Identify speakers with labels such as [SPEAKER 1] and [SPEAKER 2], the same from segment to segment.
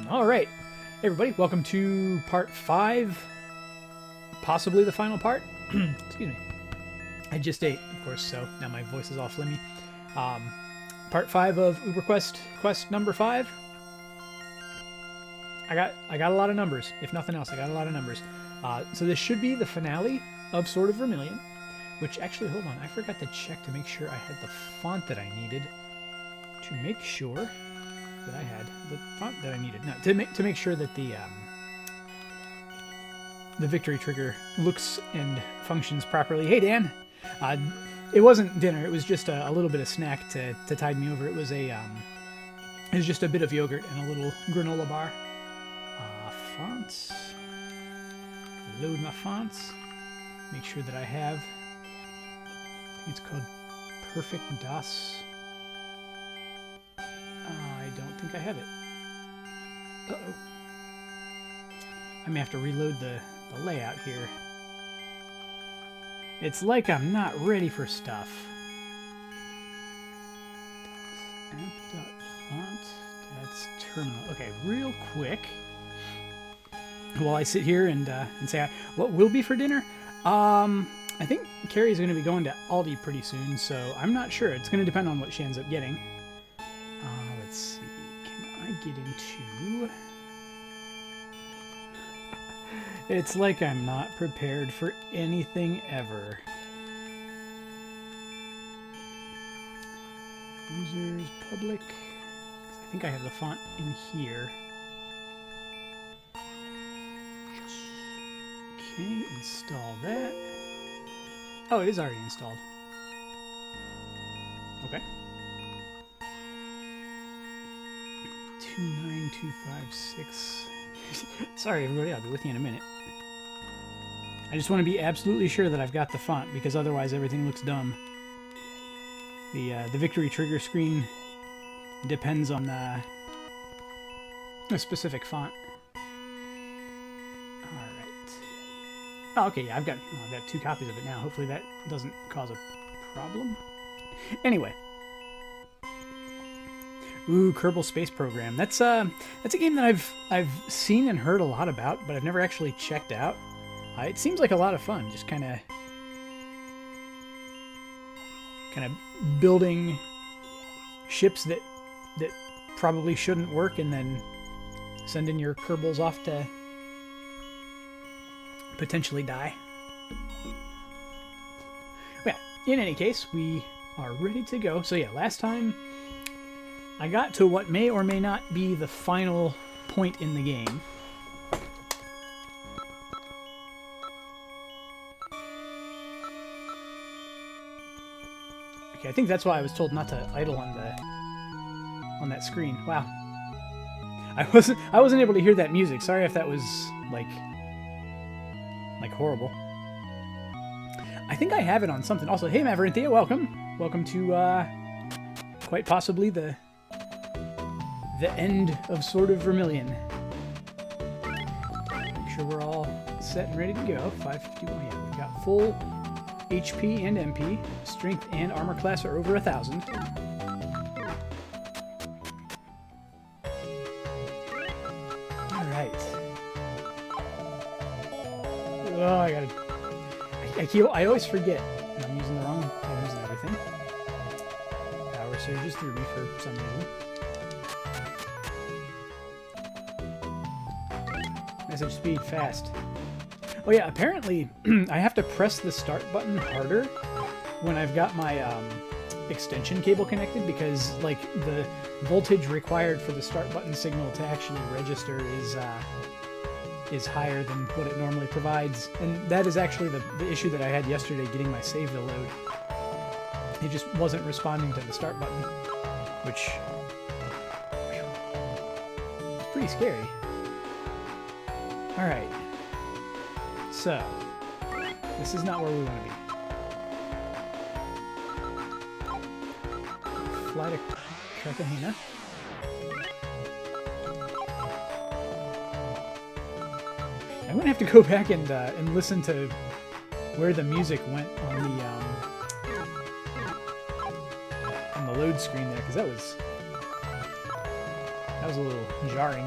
[SPEAKER 1] All right, hey everybody, welcome to part 5, possibly the final part. Excuse me. I just ate, of course, so now my voice is all flimmy. Part 5 of ÜberQuest, quest number 5. I got a lot of numbers. If nothing else, I got a lot of numbers. So this should be the finale of Sword of Vermilion, which actually, hold on, I forgot to check to make sure I had the font that I needed to make sure that I had the font that I needed. No, to make sure that the victory trigger looks and functions properly. Hey Dan, it wasn't dinner. It was just a little bit of snack to tide me over. It was just a bit of yogurt and a little granola bar. Fonts. Load my fonts. Make sure that I have. I think it's called Perfect DOS. I don't think I have it. Uh-oh. I may have to reload the layout here. It's like I'm not ready for stuff. App.font. That's terminal. Okay, real quick. While I sit here and say what will be for dinner. I think Carrie's going to be going to Aldi pretty soon, so I'm not sure. It's going to depend on what she ends up getting. Let's see. Can I get into... It's like I'm not prepared for anything ever. Users, public. I think I have the font in here. Okay, install that. Oh, it is already installed. Okay. 29256. Sorry, everybody. I'll be with you in a minute. I just want to be absolutely sure that I've got the font, because otherwise everything looks dumb. The victory trigger screen depends on a specific font. Oh, okay, yeah, I've got 2 copies of it now. Hopefully that doesn't cause a problem. Anyway. Ooh, Kerbal Space Program. That's a game that I've seen and heard a lot about, but I've never actually checked out. It seems like a lot of fun, just kind of building ships that probably shouldn't work, and then sending your Kerbals off to potentially die. Well, in any case, we are ready to go. So yeah, last time I got to what may or may not be the final point in the game. Okay, I think that's why I was told not to idle on that screen. Wow. I wasn't able to hear that music. Sorry if that was like horrible. I think I have it on something. Also, hey Maverinthia, welcome. Welcome to quite possibly the end of Sword of Vermilion. Make sure we're all set and ready to go. 551, yeah, we've got full HP and MP. Strength and armor class are over 1,000. Oh, I always forget. I'm using the wrong items and everything. Power surges through me for some reason. Message speed fast. Oh yeah, apparently I have to press the start button harder when I've got my extension cable connected, because like the voltage required for the start button signal to actually register is higher than what it normally provides. And that is actually the issue that I had yesterday getting my save to load. It just wasn't responding to the start button, which is pretty scary. Alright. So, this is not where we want to be. Fly to Cartagena. I'm gonna have to go back and listen to where the music went on the load screen there, because that was That was a little jarring.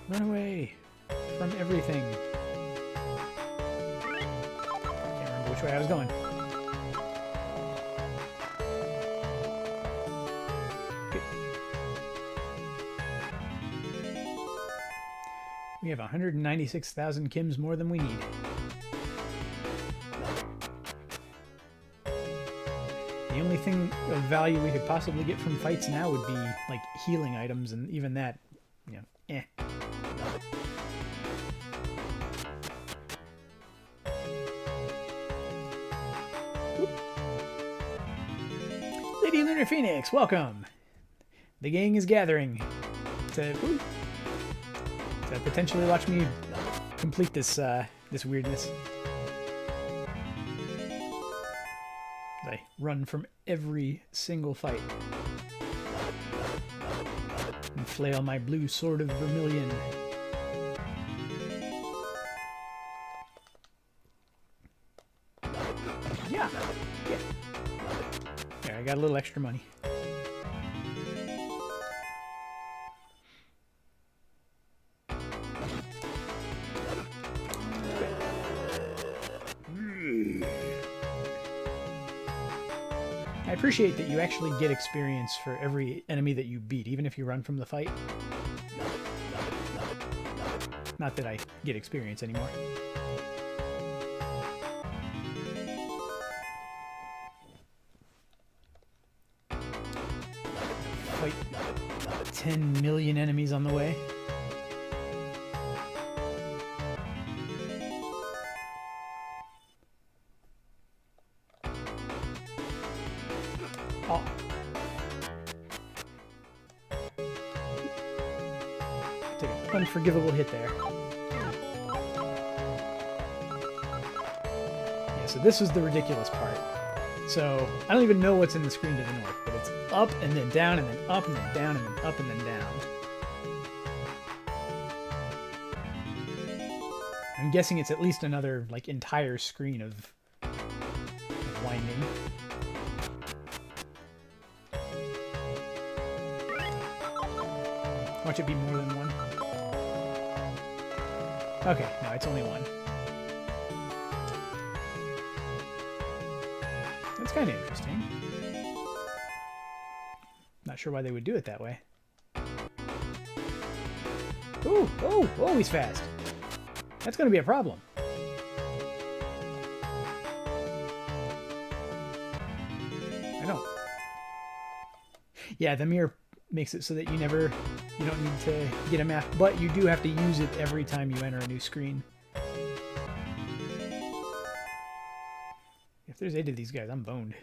[SPEAKER 1] Run away from everything. Can't remember which way I was going. Okay. We have 196,000 Kims more than we need. The only thing of value we could possibly get from fights now would be like healing items, and even that, you know, eh. Lady Lunar Phoenix, welcome! The gang is gathering to potentially watch me complete this this weirdness. I run from every single fight and flail my blue sword of Vermilion. Yeah. There, I got a little extra money. I appreciate that you actually get experience for every enemy that you beat, even if you run from the fight. Not that I get experience anymore. Fight 10 million enemies on the way. Oh. Take an unforgivable hit there. Yeah, so this was the ridiculous part. So, I don't even know what's in the screen to the north, but it's up and then down and then up and then down and then up and then down. I'm guessing it's at least another, like, entire screen of winding. Watch it be more than one. Okay, no, it's only one. That's kind of interesting. Not sure why they would do it that way. Ooh, oh, oh, he's fast. That's going to be a problem. I don't. Yeah, the mirror makes it so that you don't need to get a map, but you do have to use it every time you enter a new screen. If there's 8 of these guys, I'm boned.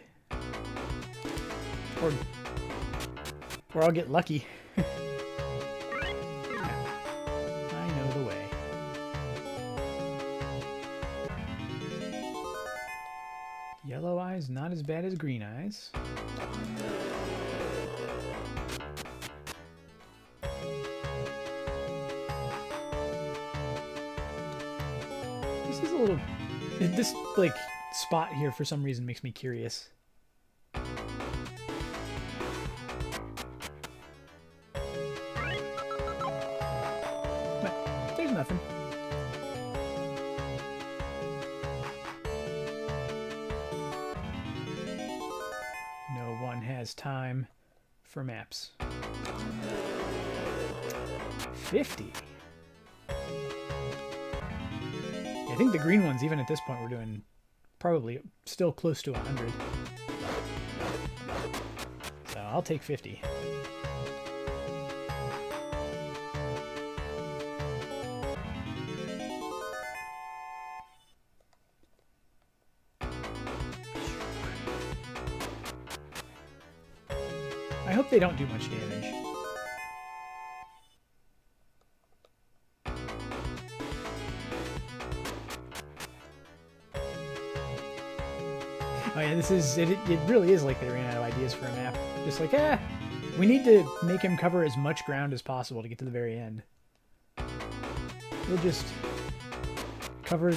[SPEAKER 1] Or I'll get lucky. Yeah. I know the way. Yellow eyes, not as bad as green eyes. This, like, spot here for some reason makes me curious. But there's nothing. No one has time for maps. 50. I think the green ones, even at this point, we're doing probably still close to 100. So I'll take 50. I hope they don't do much damage. Oh yeah, this is, it really is like they ran out of ideas for a map. Just like, we need to make him cover as much ground as possible to get to the very end. We'll just cover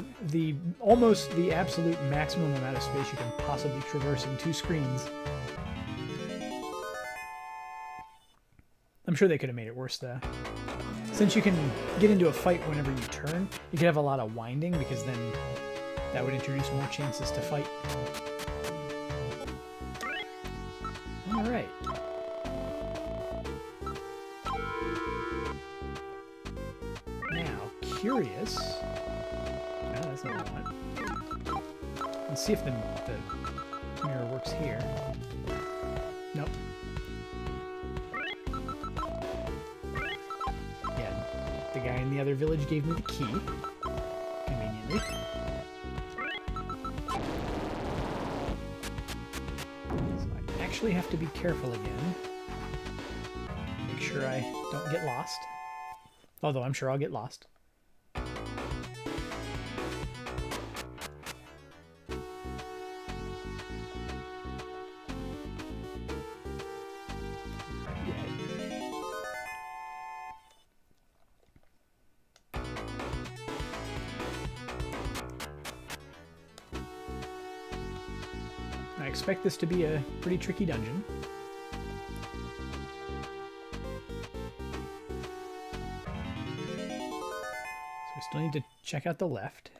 [SPEAKER 1] almost the absolute maximum amount of space you can possibly traverse in 2 screens. I'm sure they could have made it worse, though. Since you can get into a fight whenever you turn, you could have a lot of winding, because then that would introduce more chances to fight. Alright. Now, curious... No, that's not what I want. Let's see if the mirror works here. Nope. The guy in the other village gave me the key, conveniently. So I actually have to be careful again. Make sure I don't get lost. Although I'm sure I'll get lost. I expect this to be a pretty tricky dungeon. So we still need to check out the left.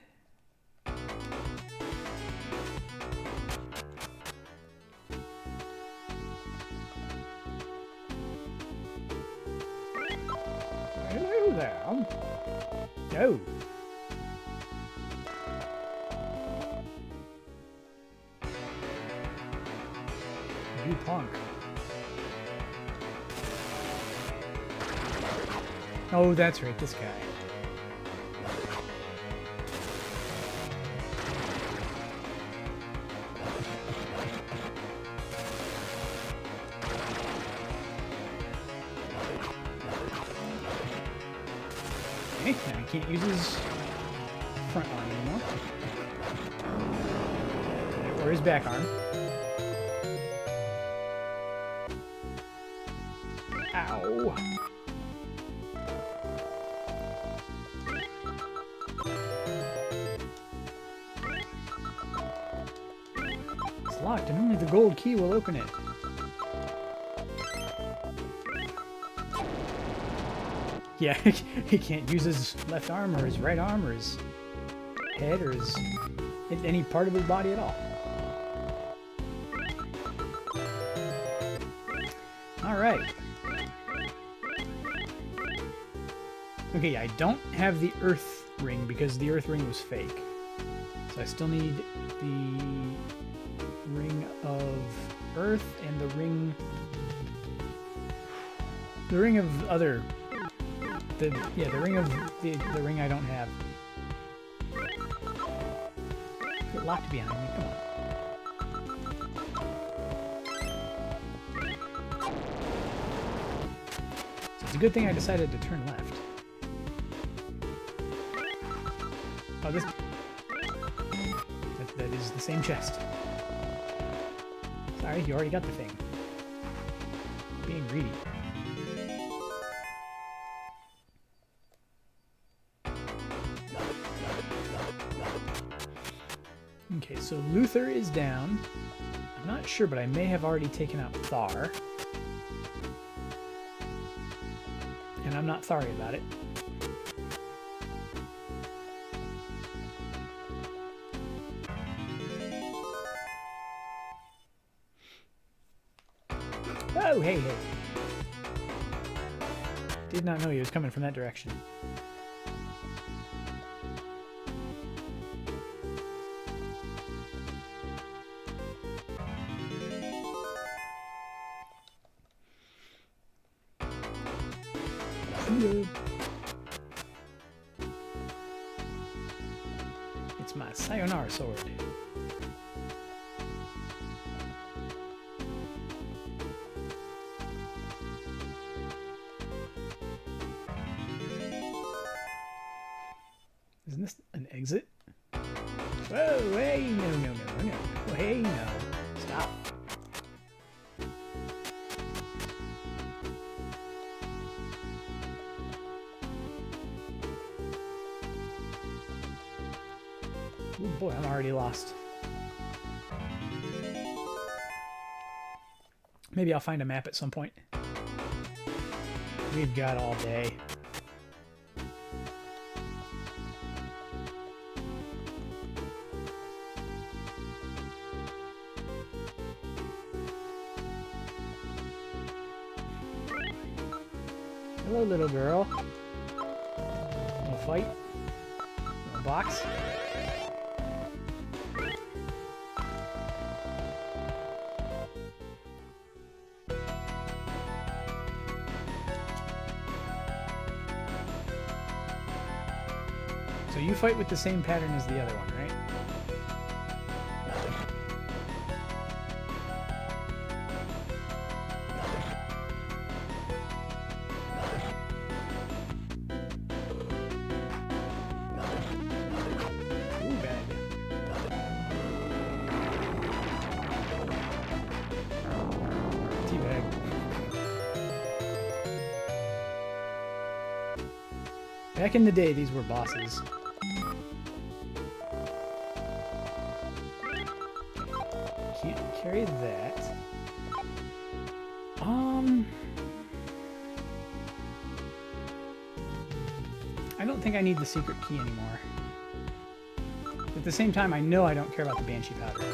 [SPEAKER 1] Hello there. No. You punk. Oh, that's right, this guy. Okay, now he can't use his front arm anymore. Or his back arm. Ow. It's locked and only the gold key will open it. Yeah, he can't use his left arm or his right arm or his head or any part of his body at all. Alright. Okay, I don't have the earth ring because the earth ring was fake. So I still need the ring of earth and the ring of other... the ring of the ring I don't have. Get locked behind me, come on. So it's a good thing I decided to turn left. Oh, that is the same chest. Sorry, you already got the thing. Being greedy. Okay, so Luther is down. I'm not sure, but I may have already taken out Thar. And I'm not sorry about it. Oh, hey, hey. Did not know he was coming from that direction. It's my sayonara sword. Isn't this an exit? Whoa, hey, no, no, no, no, no. Oh, hey, no. Stop. Ooh, boy, I'm already lost. Maybe I'll find a map at some point. We've got all day. Hello, little girl. Wanna fight? Wanna box? So you fight with the same pattern as the other one, right? Ooh, bad idea. Teabag. Back in the day, these were bosses. Can't carry that. I don't think I need the secret key anymore. At the same time, I know I don't care about the Banshee powder.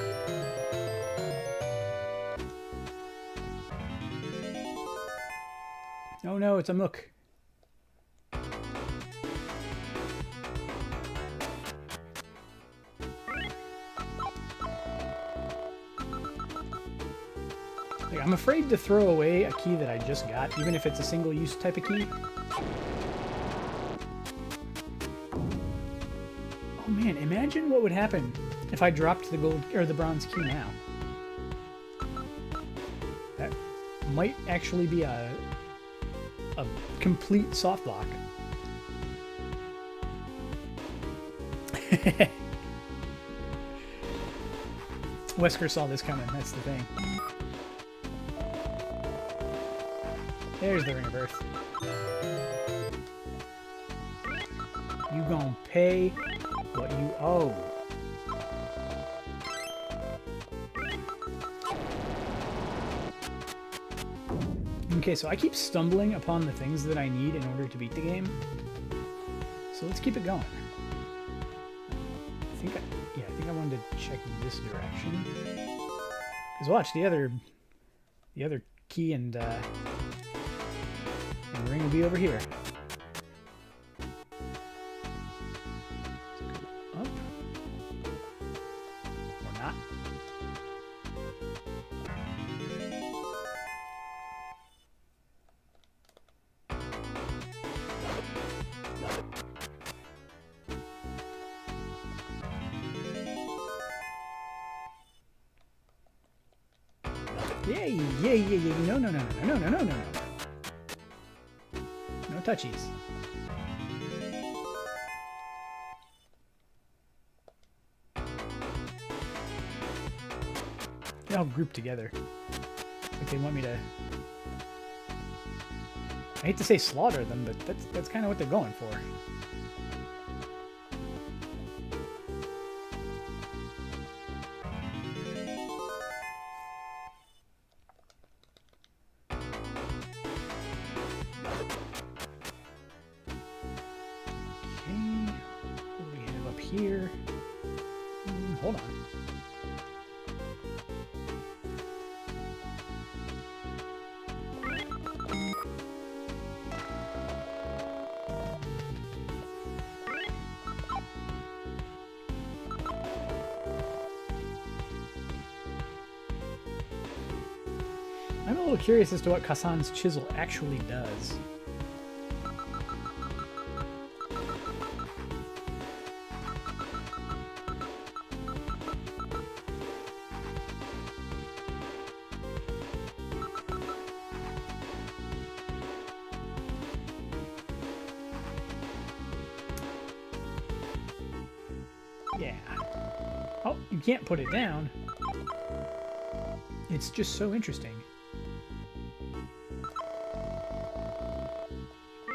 [SPEAKER 1] Oh no, it's a Mook. Like, I'm afraid to throw away a key that I just got, even if it's a single-use type of key. Oh man, imagine what would happen if I dropped the gold or the bronze key now. That might actually be a complete soft lock. Wesker saw this coming, that's the thing. There's the Ring of Earth. You gon' pay what you owe. Okay, so I keep stumbling upon the things that I need in order to beat the game. So let's keep it going. I think I wanted to check this direction. Cause watch, the other key and ring will be over here. Up. Or not. Yay, yay, yay, yay. No, no, no, no, no, no, no, no, no. No touchies. They all group together. Like they want me to... I hate to say slaughter them, but that's kind of what they're going for. Here. Hold on. I'm a little curious as to what Kassan's chisel actually does. Yeah. Oh, you can't put it down. It's just so interesting.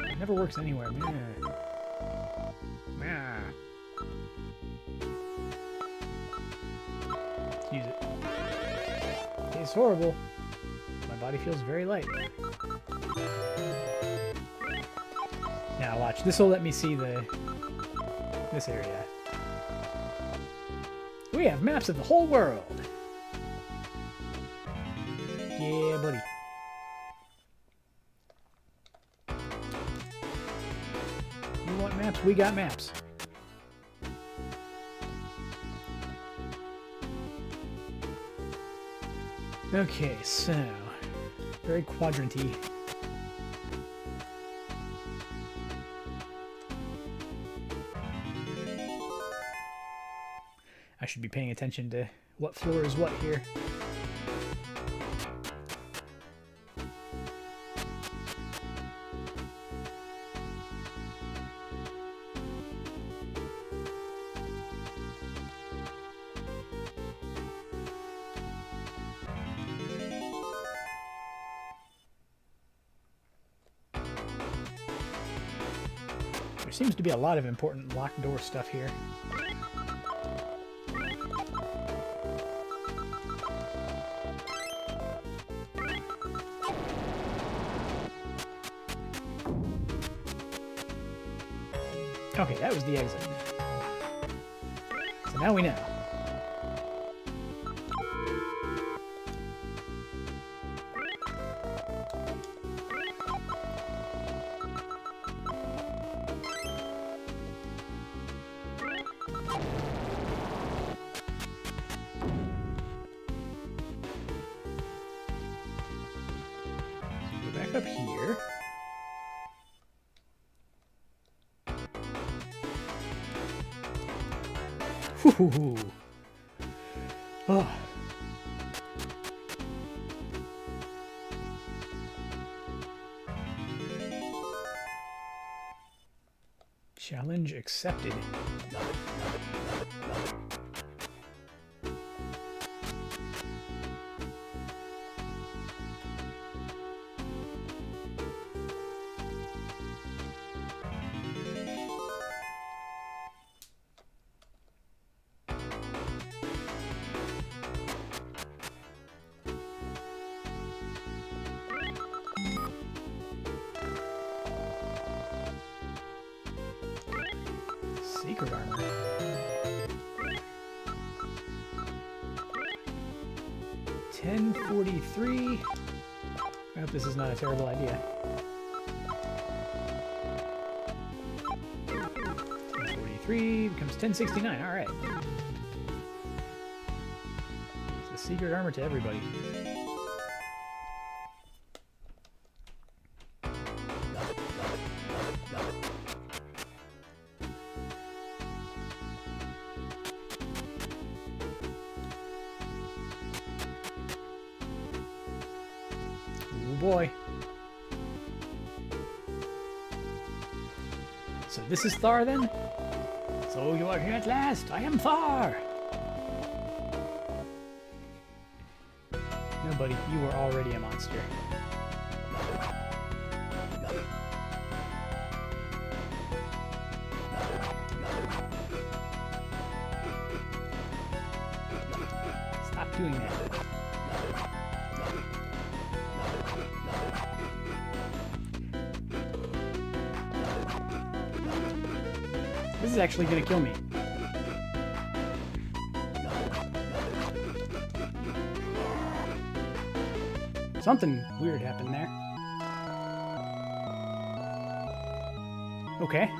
[SPEAKER 1] It never works anywhere. Yeah. is horrible. My body feels very light. Now watch, this will let me see this area. We have maps of the whole world. Yeah, buddy. You want maps? We got maps. Okay, so very quadranty. I should be paying attention to what floor is what here. There seems to be a lot of important locked door stuff here. Okay, that was the exit. So now we know. So go back up here. Whoo-hoo-hoo. Oh. Challenge accepted. Secret armor. $10.43. I hope this is not a terrible idea. $10.43 becomes $10.69. All right. It's the secret armor to everybody. Boy. So this is Thar then? So you are here at last. I am Thar. No, buddy, you were already a monster. Stop doing that. This is actually gonna kill me. Something weird happened there. Okay.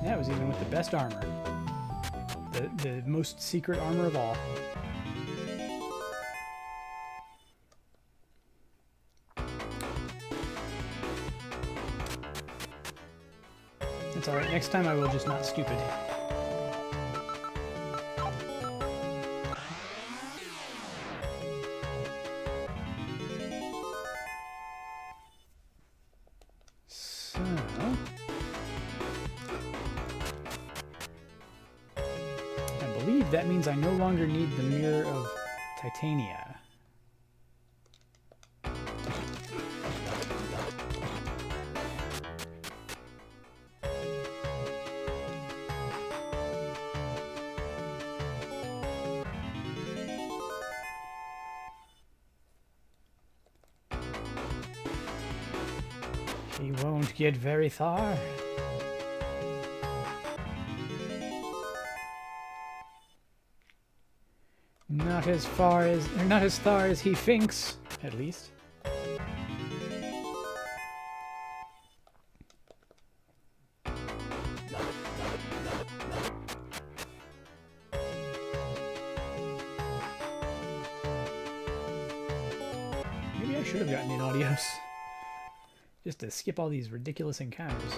[SPEAKER 1] That was even with the best armor. The most secret armor of all. It's alright, next time I will just not stupid. So... I believe that means I no longer need the Mirror of Titania. He won't get very far. Not as far as he thinks, at least. Maybe I should have gotten in audios. Just to skip all these ridiculous encounters.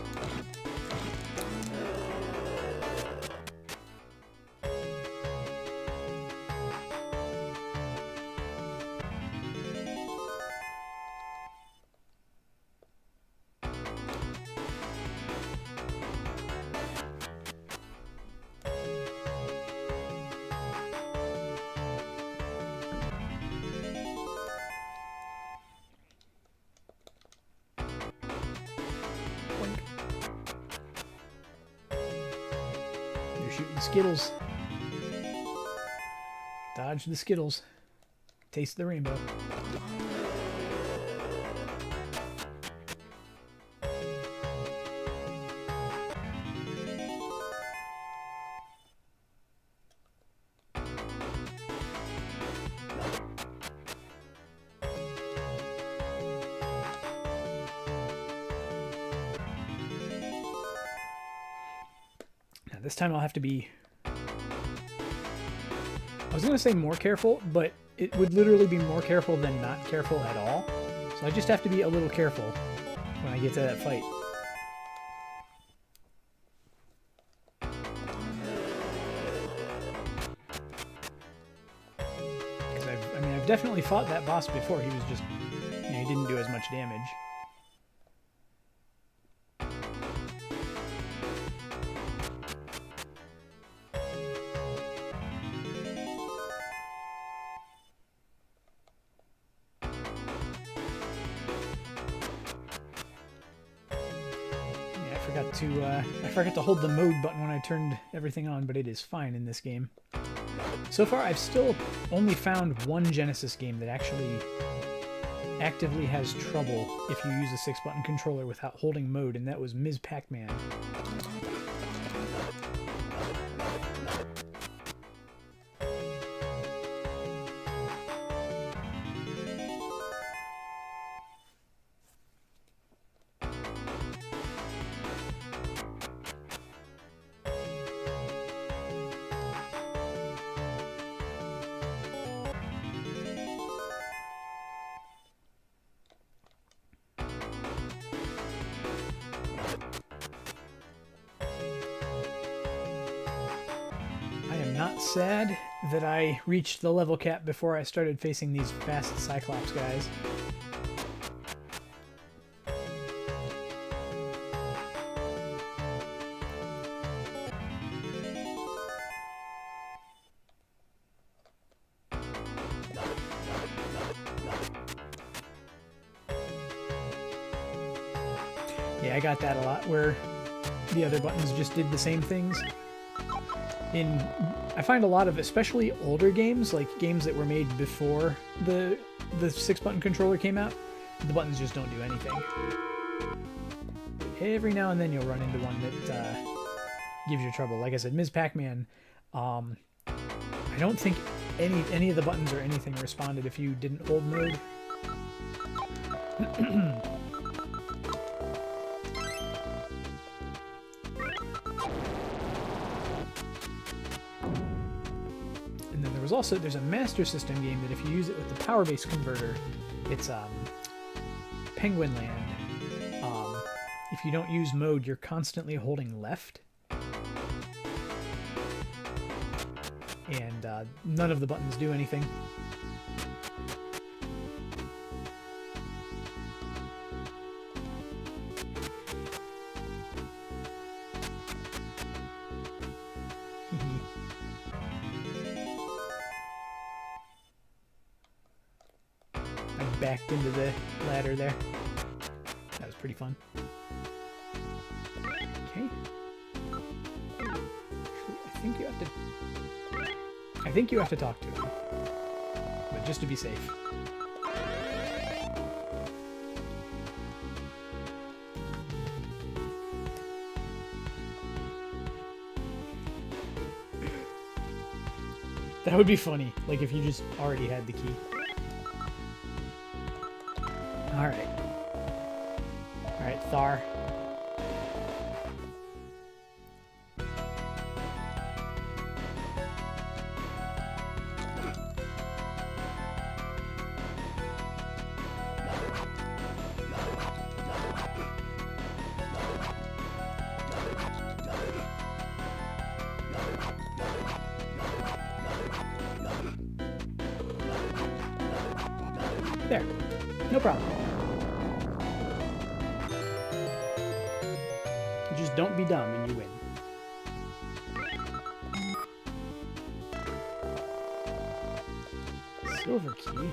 [SPEAKER 1] Shooting Skittles. Dodge the Skittles. Taste the rainbow. This time I'll have to be... I was going to say more careful, but it would literally be more careful than not careful at all. So I just have to be a little careful when I get to that fight. Because I've definitely fought that boss before. He was just, you know, he didn't do as much damage. I forgot to hold the mode button when I turned everything on, but it is fine in this game. So far, I've still only found one Genesis game that actually actively has trouble if you use a 6-button controller without holding mode, and that was Ms. Pac-Man. Not sad that I reached the level cap before I started facing these fast Cyclops guys. Yeah, I got that a lot, where the other buttons just did the same things. I find a lot of, especially older games, like games that were made before the 6-button controller came out, the buttons just don't do anything. Every now and then you'll run into one that gives you trouble. Like I said, Ms. Pac-Man, I don't think any of the buttons or anything responded if you didn't hold mode. There's a Master System game that if you use it with the power base converter, it's Penguin Land. If you don't use mode, you're constantly holding left, and none of the buttons do anything. Backed into the ladder there. That was pretty fun. Okay. Actually, I think you have to talk to him. But just to be safe. That would be funny, like if you just already had the key. Alright. Alright, Thar. There. No problem. Just don't be dumb and you win. Silver key.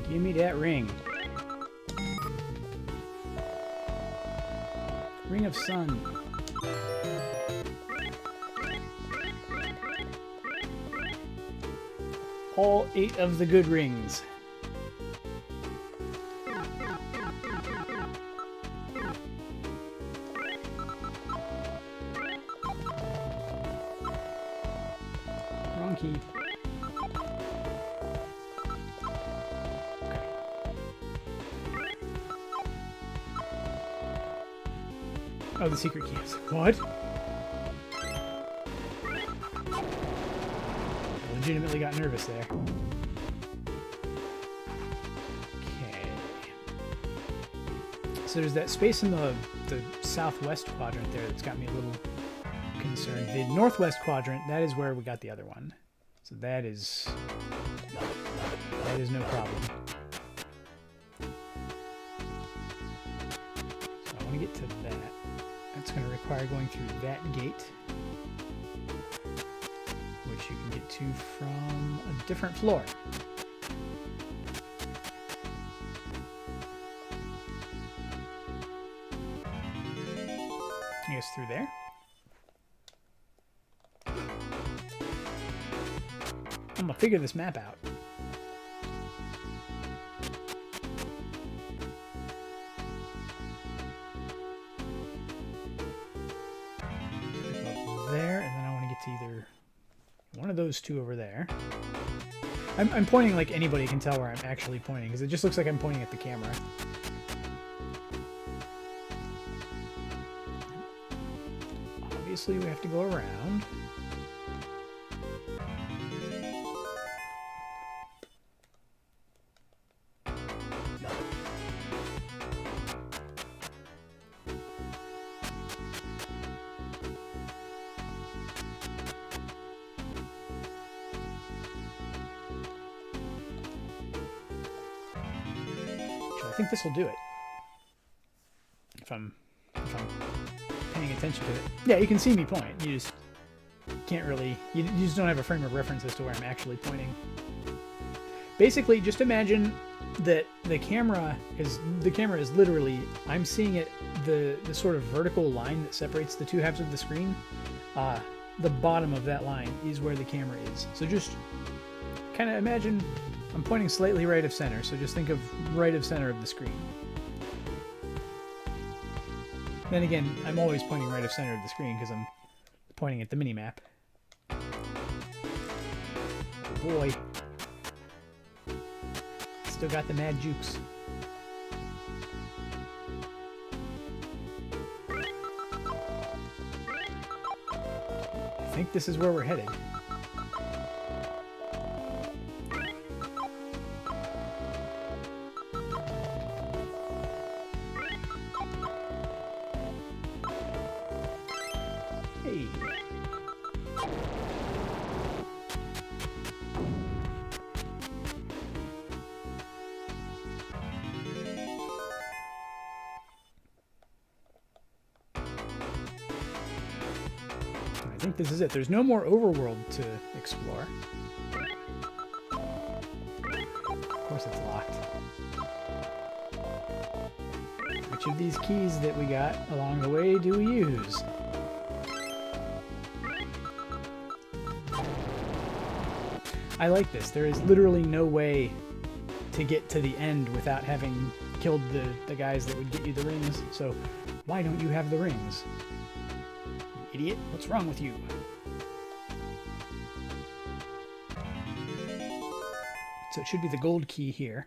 [SPEAKER 1] Give me that ring. Ring of Sun. All 8 of the good rings. Wrong key. Oh, the secret key is... What? I legitimately got nervous there. Okay. So there's that space in the southwest quadrant there that's got me a little concerned. The northwest quadrant, that is where we got the other one. So that is no problem. So I want to get to that. That's going to require going through that gate, which you can get to from a different floor. I guess through there. I'm going to figure this map out. There, and then I want to get to either one of those two over there. I'm pointing like anybody can tell where I'm actually pointing, because it just looks like I'm pointing at the camera. Obviously, we have to go around. I think this will do it. If I'm paying attention to it. Yeah, you can see me point. You just can't really... You just don't have a frame of reference as to where I'm actually pointing. Basically, just imagine that the camera is literally... I'm seeing it, the sort of vertical line that separates the two halves of the screen. The bottom of that line is where the camera is. So just kind of imagine... I'm pointing slightly right of center, so just think of right of center of the screen. Then again, I'm always pointing right of center of the screen because I'm pointing at the minimap. Oh boy. Still got the mad jukes. I think this is where we're headed. Hey. I think this is it. There's no more overworld to explore. Of course it's locked. Which of these keys that we got along the way do we use? I like this. There is literally no way to get to the end without having killed the guys that would get you the rings. So why don't you have the rings? You idiot. What's wrong with you? So it should be the gold key here.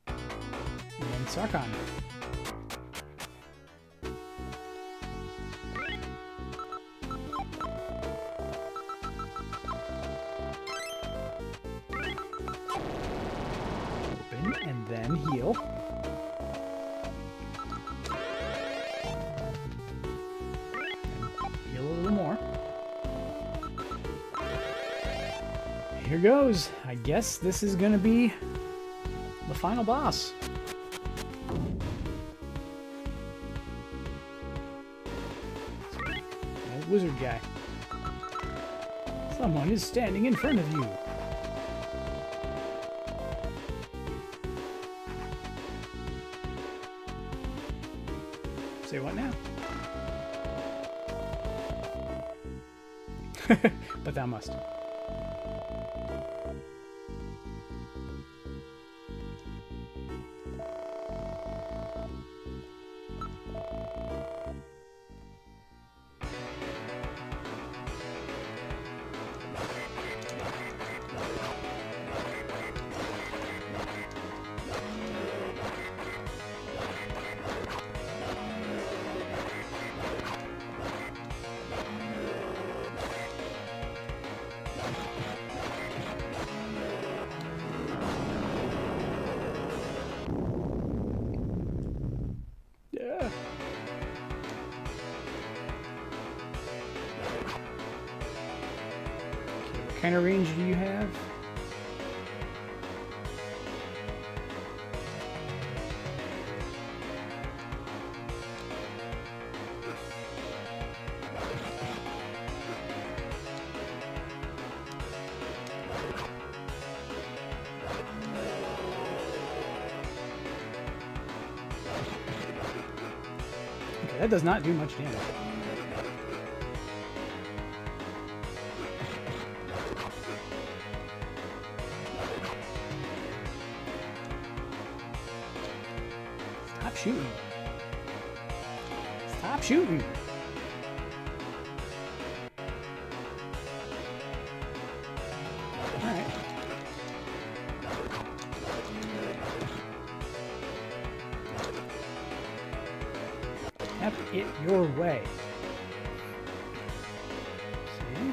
[SPEAKER 1] And then Sarkon. Open and then heal. And heal a little more. Here goes. I guess this is going to be the final boss. Old wizard guy. Someone is standing in front of you. Say what now? But thou must. What kind of range do you have? Okay, that does not do much damage. Stop shooting. Stop shooting. All right. Have it your way. Okay.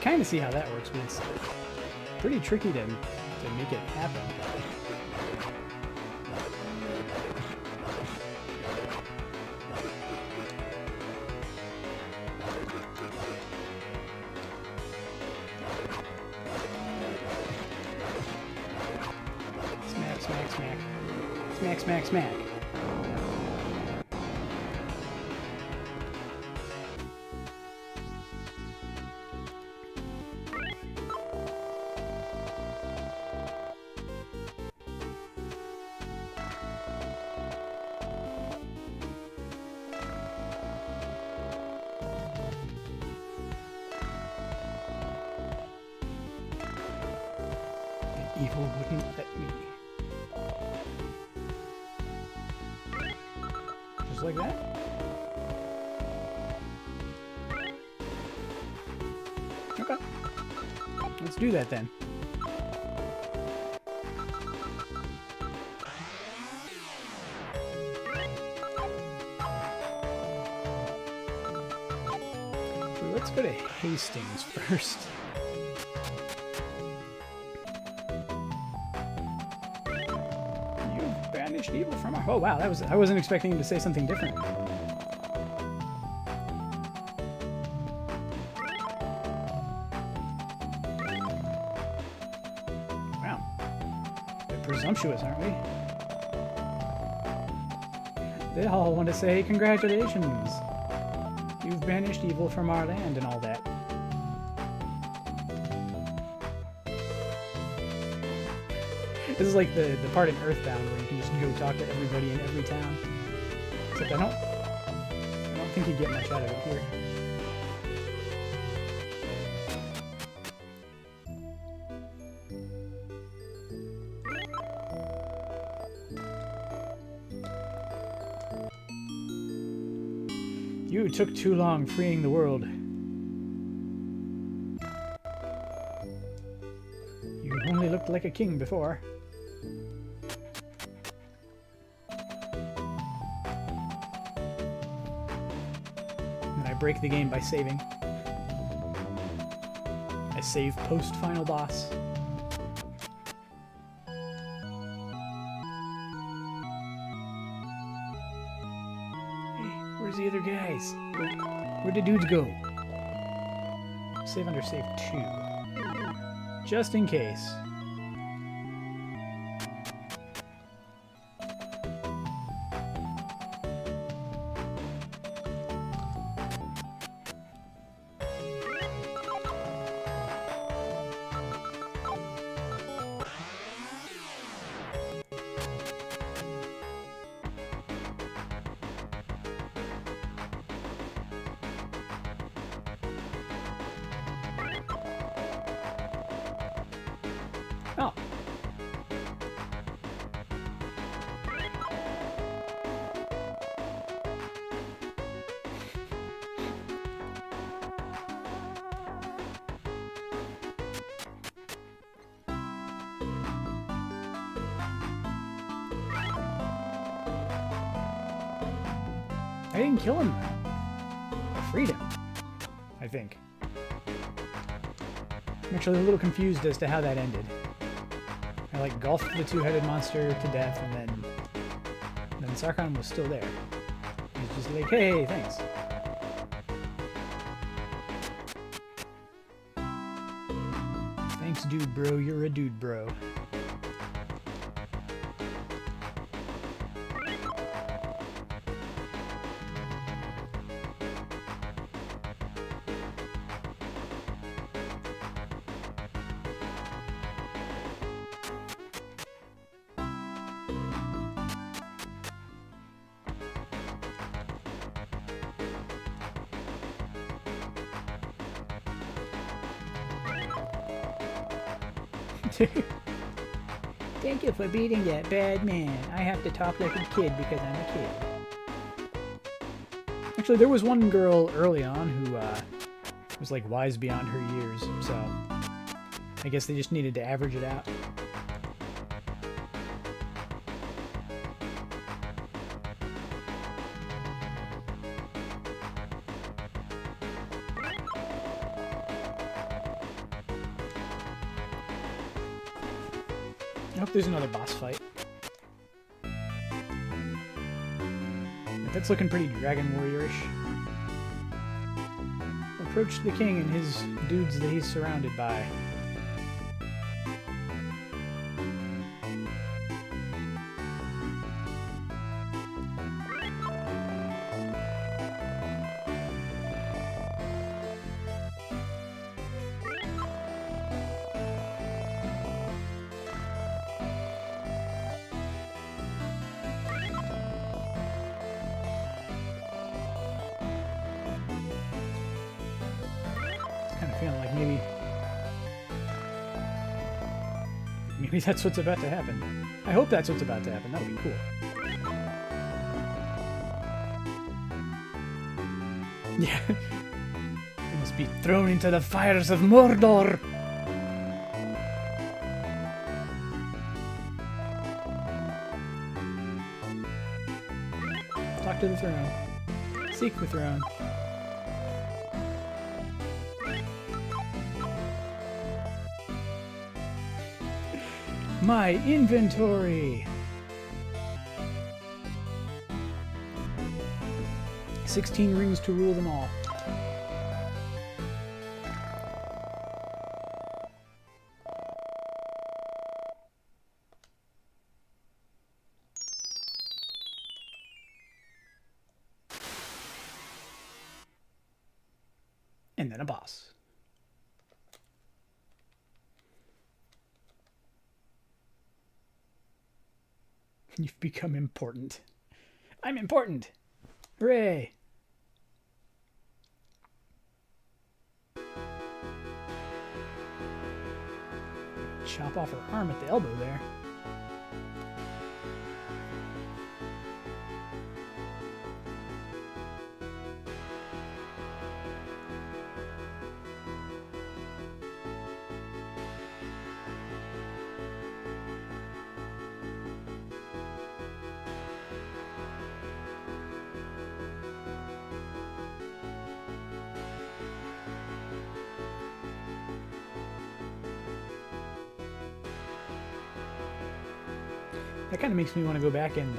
[SPEAKER 1] Kind of see how that works, but it's pretty tricky to make it happen. Smack, smack, smack. Smack, smack, smack. Evil wouldn't let me. Just like that? Okay. Let's do that then. So let's go to Hastings first. Evil from our... Oh wow, that was... I wasn't expecting him to say something different. Wow. They're presumptuous, aren't we? They all want to say congratulations. You've banished evil from our land and all that. This is like the part in Earthbound where you can just go talk to everybody in every town. Except I don't think you get much out of it here. You took too long freeing the world. You only looked like a king before. And I break the game by saving. I save post-final boss. Where's the other guys? Where'd the dudes go? Save under save 2. Just in case. Oh. I didn't kill him. I freed him, I think. I'm actually a little confused as to how that ended. I like golfed the two-headed monster to death, and then Sarkhan was still there. He's just like, hey, thanks. Thanks, dude bro, you're a dude bro. Thank you for beating that bad man. I have to talk like a kid because I'm a kid. Actually, there was one girl early on who was like wise beyond her years, so I guess they just needed to average it out. I hope there's another boss fight. That's looking pretty Dragon Warrior-ish. Approach the king and his dudes that he's surrounded by. Feeling like maybe that's what's about to happen. I hope that's what's about to happen. That'll be cool. Yeah. You must be thrown into the fires of Mordor. Talk to the throne. Seek the throne. My inventory! 16 rings to rule them all. And then a boss. You've become important. I'm important. Hooray. Chop off her arm at the elbow there. That kind of makes me want to go back and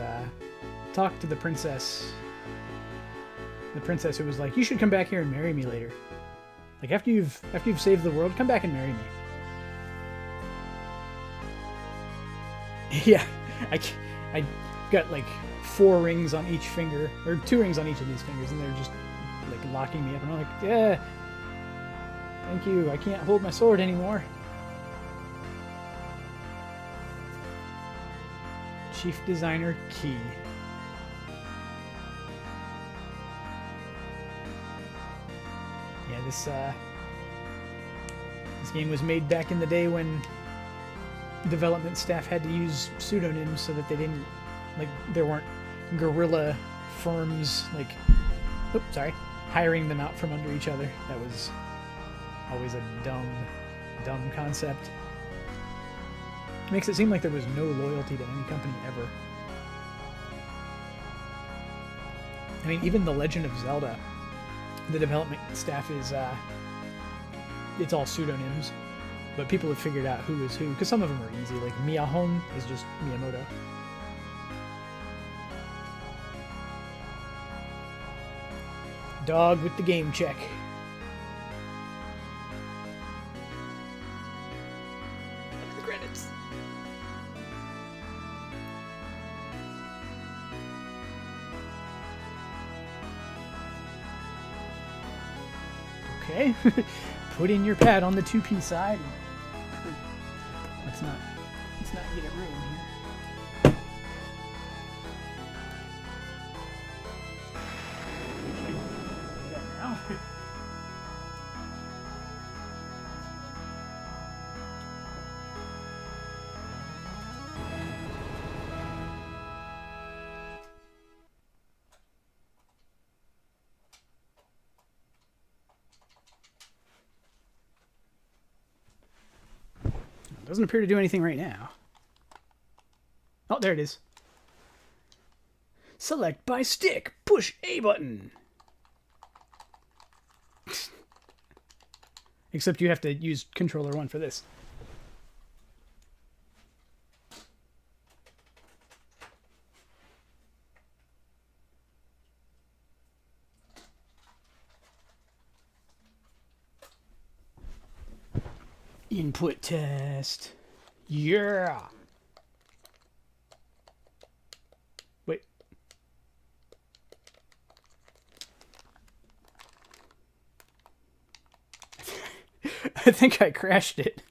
[SPEAKER 1] talk to the princess. The princess who was like, "You should come back here and marry me later. Like after you've saved the world, come back and marry me." Yeah, I got like 4 rings on each finger, or 2 rings on each of these fingers, and they're just like locking me up. And I'm like, yeah, thank you. I can't hold my sword anymore. Chief Designer Key. Yeah, this game was made back in the day when development staff had to use pseudonyms so that they didn't, like, there weren't guerrilla firms, like, oops, sorry, hiring them out from under each other. That was always a dumb concept. Makes it seem like there was no loyalty to any company ever. I mean, even The Legend of Zelda, the development staff is, it's all pseudonyms, but people have figured out who is who, because some of them are easy, like Miyahon is just Miyamoto. Dog with the game check. The credits. Okay. Put in your pad on the 2P side. Let's not get it ruined here. Now. Doesn't appear to do anything right now. Oh, there it is. Select by stick. Push A button. Except you have to use controller 1 for this. Input test. Yeah. Wait. I think I crashed it.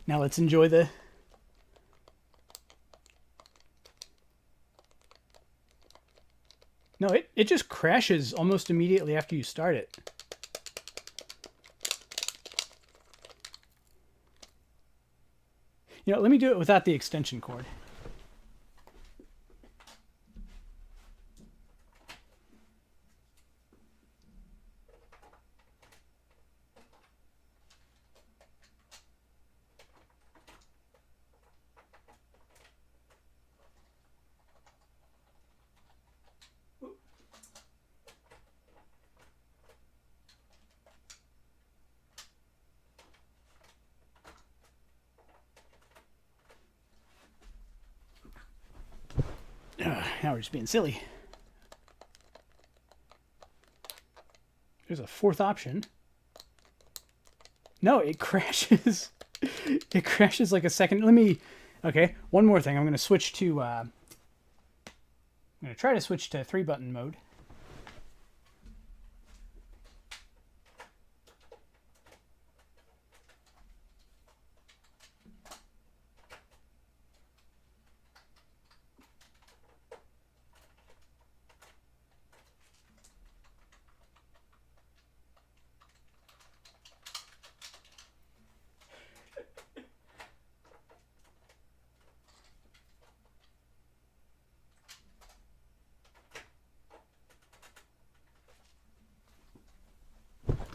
[SPEAKER 1] Now let's enjoy the... No, it just crashes almost immediately after you start it. You know, let me do it without the extension cord. now we're just being silly. There's a fourth option. No, it crashes. It crashes like a second. Let me... Okay, one more thing. I'm going to switch to... I'm going to try to switch to 3-button mode.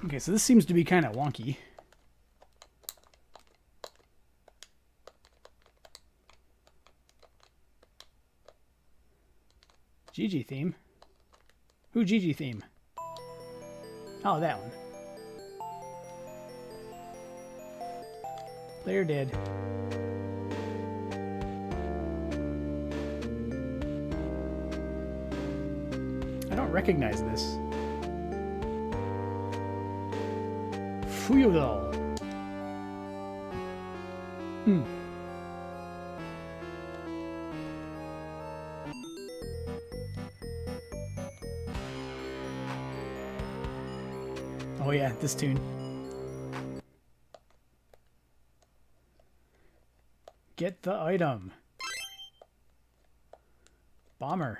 [SPEAKER 1] Okay, so this seems to be kind of wonky. GG theme? Who GG theme? Oh, that one. Player dead. I don't recognize this. Feudal. Oh yeah, this tune. Get the item. Bomber.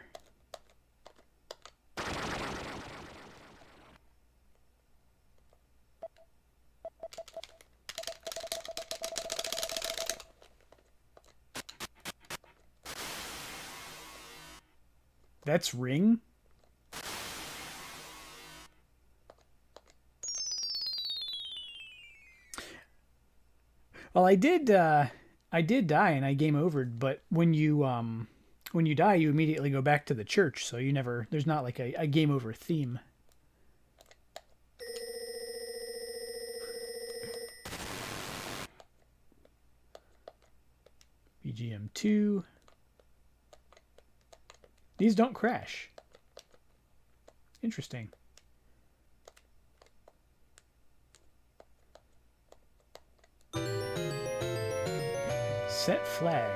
[SPEAKER 1] That's ring? Well, I did die and I game overed, but when you die, you immediately go back to the church, so you never... There's not like a game over theme. BGM 2. These don't crash. Interesting. Set flag.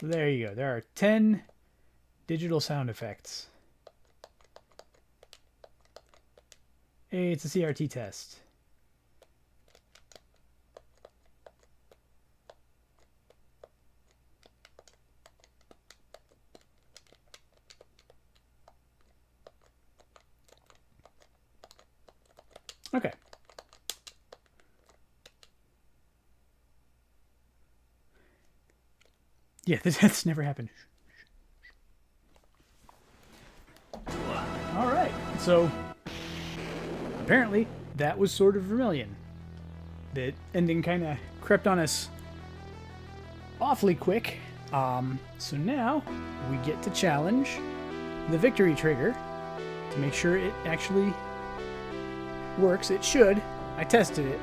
[SPEAKER 1] So there you go. There are 10 digital sound effects. Hey, it's a CRT test. Okay. Yeah, that's never happened. All right, so apparently that was Sword of Vermilion. The ending kind of crept on us awfully quick. So now we get to challenge the victory trigger to make sure it actually works. It should. I tested it.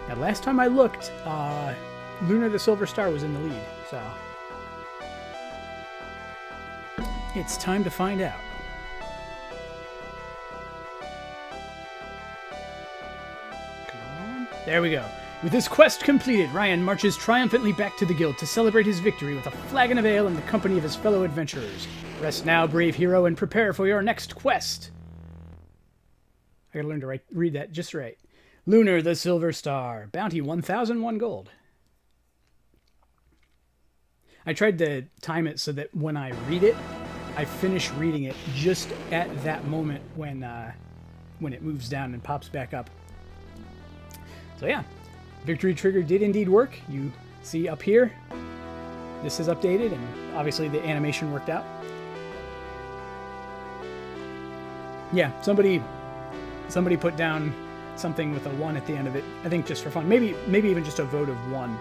[SPEAKER 1] Now, last time I looked, Lunar the Silver Star was in the lead, so it's time to find out. Come on. There we go. With his quest completed, Ryan marches triumphantly back to the guild to celebrate his victory with a flagon of ale in the company of his fellow adventurers. Rest now, brave hero, and prepare for your next quest. I gotta learn to read that just right. Lunar the Silver Star. Bounty 1,001 gold. I tried to time it so that when I read it, I finish reading it just at that moment when it moves down and pops back up. So yeah, victory trigger did indeed work. You see up here, this is updated, and obviously the animation worked out. Yeah, somebody Somebody put down something with a 1 at the end of it, I think just for fun. Maybe even just a vote of 1.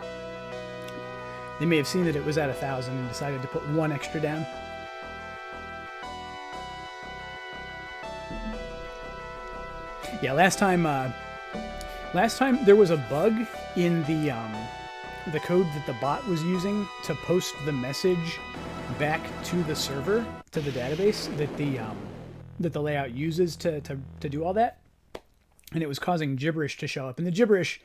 [SPEAKER 1] They may have seen that it was at 1,000 and decided to put 1 extra down. Yeah, last time there was a bug in the code that the bot was using to post the message back to the server, to the database that the layout uses to do all that, and it was causing gibberish to show up, and the gibberish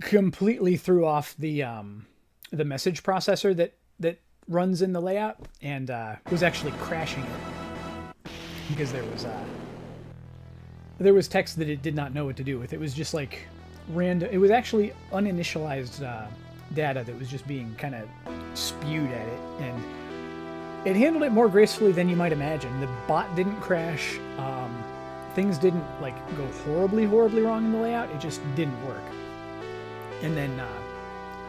[SPEAKER 1] completely threw off the message processor that runs in the layout, and was actually crashing it because there was text that it did not know what to do with. It was just like random. It was actually uninitialized data that was just being kind of spewed at it, and it handled it more gracefully than you might imagine. The bot didn't crash. Things didn't like go horribly wrong in the layout. It just didn't work. And then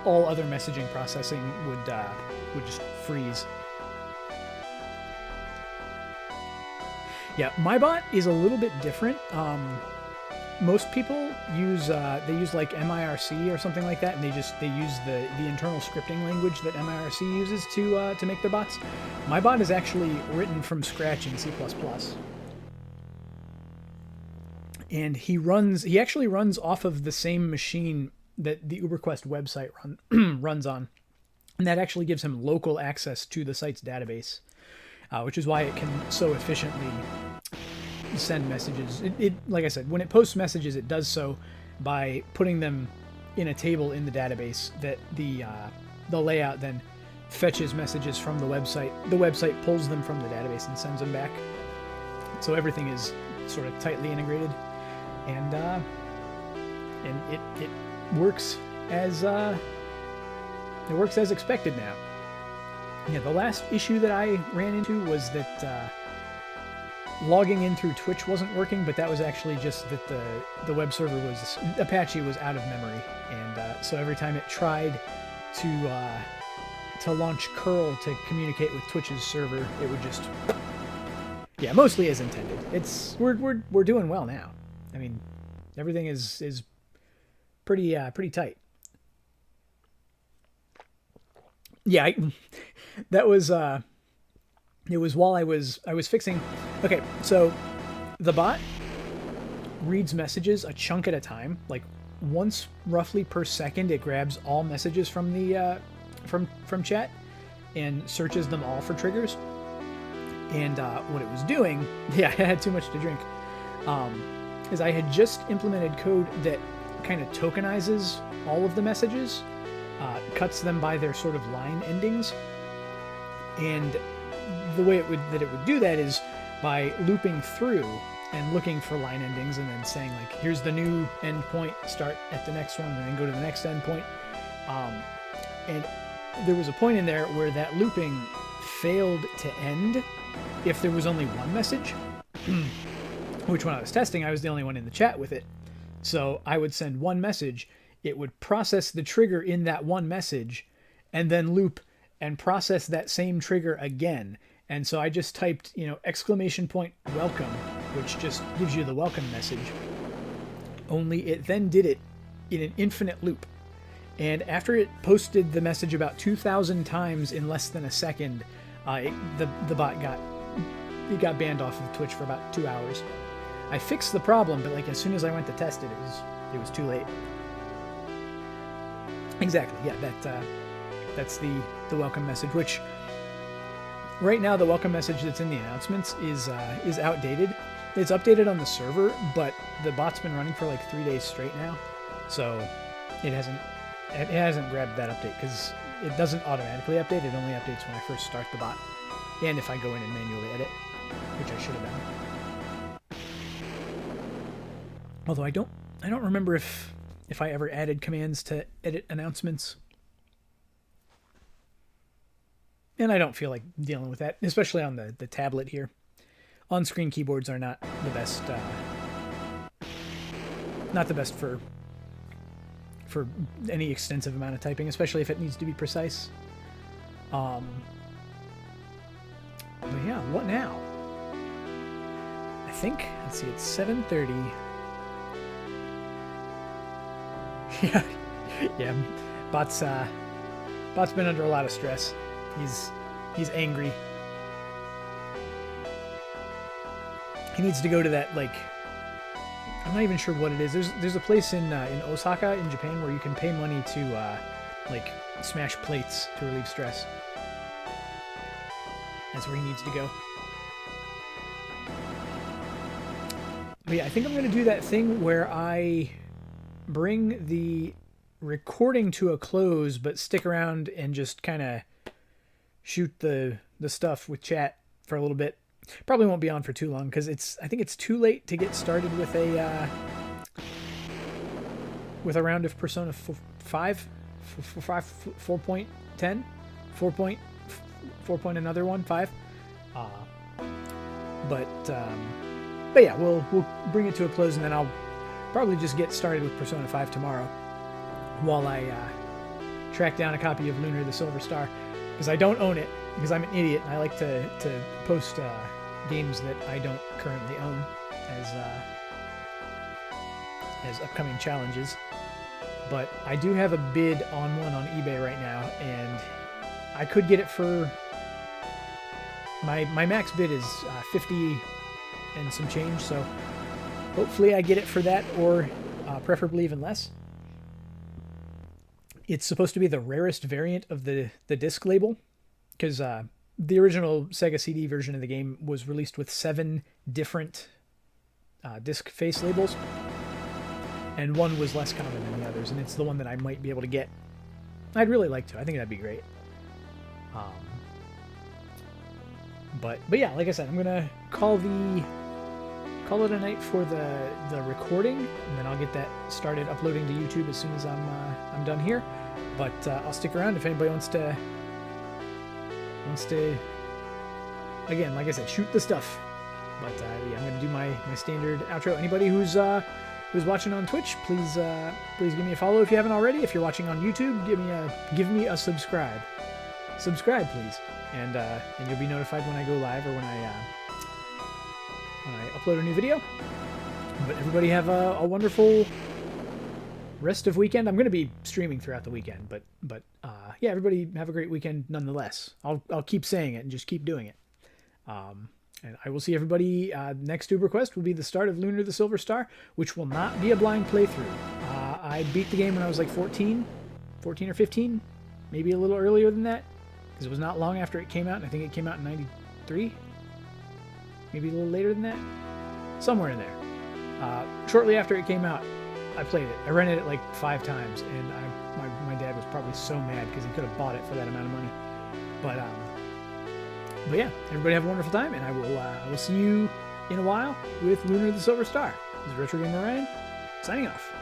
[SPEAKER 1] all other messaging processing would just freeze. Yeah, my bot is a little bit different. Most people use like MIRC or something like that, and they use the internal scripting language that MIRC uses to make their bots. My bot is actually written from scratch in C++, and he actually runs off of the same machine that the ÜberQuest website runs on, and that actually gives him local access to the site's database, which is why it can so efficiently send messages. It like I said, when it posts messages, it does so by putting them in a table in the database that the layout then fetches messages from the website. The website pulls them from the database and sends them back. So everything is sort of tightly integrated, and it works as expected now. Yeah, the last issue that I ran into was that logging in through Twitch wasn't working, but that was actually just that the web server Apache was out of memory, and so every time it tried to launch curl to communicate with Twitch's server, it would just, yeah, mostly as intended. We're doing well now. I mean, everything is pretty tight. Yeah, that was it was while I was fixing. Okay, so the bot reads messages a chunk at a time, like once roughly per second. It grabs all messages from the from chat and searches them all for triggers. And what it was doing, yeah, I had too much to drink, is I had just implemented code that kind of tokenizes all of the messages, cuts them by their sort of line endings, and the way it would do that is by looping through and looking for line endings and then saying, like, here's the new endpoint, start at the next one and then go to the next endpoint. And there was a point in there where that looping failed to end if there was only one message, which when I was testing, I was the only one in the chat with it. So I would send one message, it would process the trigger in that one message, and then loop and process that same trigger again. And so I just typed, exclamation point welcome, which just gives you the welcome message. Only it then did it in an infinite loop. And after it posted the message about 2,000 times in less than a second, the bot got banned off of Twitch for about 2 hours. I fixed the problem, but as soon as I went to test it, it was too late. Exactly, yeah, that's the welcome message, which right now the welcome message that's in the announcements is outdated. It's updated on the server, but the bot's been running for 3 days straight now, so it hasn't grabbed that update because it doesn't automatically update. It only updates when I first start the bot, and if I go in and manually edit, which I should have done. Although I don't remember if I ever added commands to edit announcements. And I don't feel like dealing with that, especially on the tablet here. On-screen keyboards are not the best. Not the best for any extensive amount of typing, especially if it needs to be precise. But yeah, what now? I think. Let's see, it's 7:30. Yeah, yeah. Bot's been under a lot of stress. He's angry. He needs to go to that, like, I'm not even sure what it is. There's a place in Osaka in Japan where you can pay money to like smash plates to relieve stress. That's where he needs to go. But yeah, I think I'm gonna do that thing where I bring the recording to a close, but stick around and just kind of shoot the stuff with chat for a little bit. Probably won't be on for too long because I think it's too late to get started with a round of Persona 5, 4.10, 4 point another one 5. But yeah, we'll bring it to a close, and then I'll probably just get started with Persona 5 tomorrow while I track down a copy of Lunar the Silver Star, because I don't own it, because I'm an idiot and I like to post games that I don't currently own as upcoming challenges. But I do have a bid on one on eBay right now, and I could get it for my max bid is 50 and some change, so hopefully I get it for that, or preferably even less. It's supposed to be the rarest variant of the disc label, because the original Sega CD version of the game was released with 7 different disc face labels, and one was less common than the others, and it's the one that I might be able to get. I'd really like to. I think that'd be great. But yeah, like I said, I'm gonna call it a night for the recording, and then I'll get that started uploading to YouTube as soon as I'm done here. But I'll stick around if anybody wants to again, like I said, shoot the stuff. But yeah, I'm gonna do my standard outro. Anybody who's watching on Twitch, please give me a follow if you haven't already. If you're watching on YouTube, give me a subscribe. Subscribe, please, and you'll be notified when I go live or when I upload a new video. But everybody have a wonderful rest of weekend. I'm going to be streaming throughout the weekend, but yeah, everybody have a great weekend nonetheless. I'll keep saying it and just keep doing it. And I will see everybody next ÜberQuest will be the start of Lunar the Silver Star, which will not be a blind playthrough. I beat the game when I was like 14 or 15, maybe a little earlier than that, because it was not long after it came out, and I think it came out in 93, maybe a little later than that, somewhere in there. Shortly after it came out, I played it. I rented it like 5 times, and my dad was probably so mad because he could have bought it for that amount of money. But yeah, everybody have a wonderful time, and I will see you in a while with Lunar the Silver Star. This is Retro Gamer Ryan, signing off.